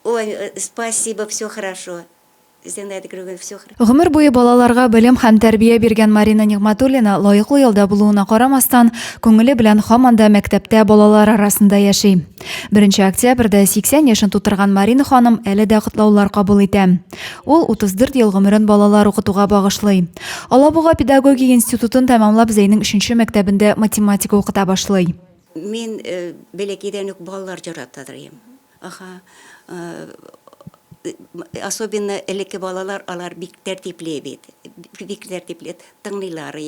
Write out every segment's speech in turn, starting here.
Ой, спасибо, все хорошо. Зинаида Григорьевна, все хорошо. Гомер буе балаларга белем һәм тәрбия биргән Марина Нигъматуллина лаеклы елда булуына карамастан, күңеле белән һаман да мәктәптә балалар арасында яши. 1 октябрьдә 80 яшен тутырган Марина ханым әле дә котлаулар кабул итә. Ул 34 ел гомерен балалар укытуга багышлый. Алабуга педагогия институтын тәмамлап, Зәйнең 3нче мәктәбендә математика укыта башлый. Мен бәләкәйдән үк балалар жаратадырым. Аха. Особенно элекке балалар, алар бик тәртипле бит. Бик тәртипле тыңлыйлар,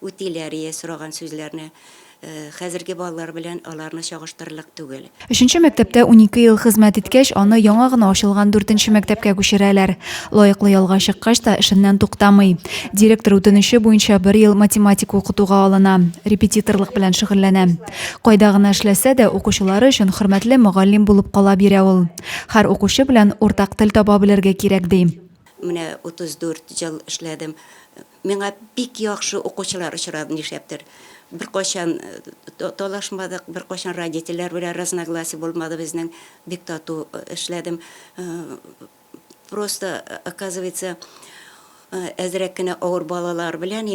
үтиләр, сораган сүзләрне. Хәзерге балалар белән аларны чагыштырырлык түгел. 3нче мәктәптә 12 ел хезмәт иткәч, аны яңа гына ачылган 4нче мәктәпкә күчерәләр. Лаеклы ялга чыккач та эшеннән туктамый. Директор үтенече буенча 1 ел математика укытуга алына, репетиторлык белән шөгыльләнә. Кайда гына эшләсә дә, укучылары өчен хөрмәтле мөгаллим булып кала бирә ул. Һәр укучы белән уртак тел таба белергә кирәк ди. Менә 34 ел эшләдем. Миңа бик яхшы укучылар очрады нишләптер. Bir koşan dolaşmadık, bir koşan родительler белән разногласий булмады безнең, бик тату эшләдем. Просто оказывается, әзрәк кенә авыр балалар белән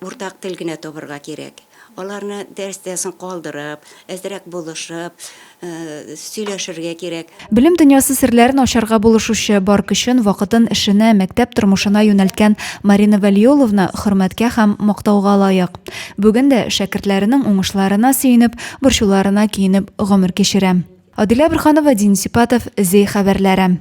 уртак тел генә табырга кирәк. Аларны дәрестәсен калдырып, әзрәк булышып, сөйләшергә кирәк. Белем дөньясы серләрен ачарга булышучы, бар көчен, вакытын эшенә, мәктәп тормышына юнәлткән Марина Вәлиулловна хөрмәткә һәм мактауга лаек. Бүген дә шәкертләренең уңышларына сөенеп, борчуларына киенеп гомер кичерә. Адилә Бирханова, Дин Сипатов, Зей хәбәрләре.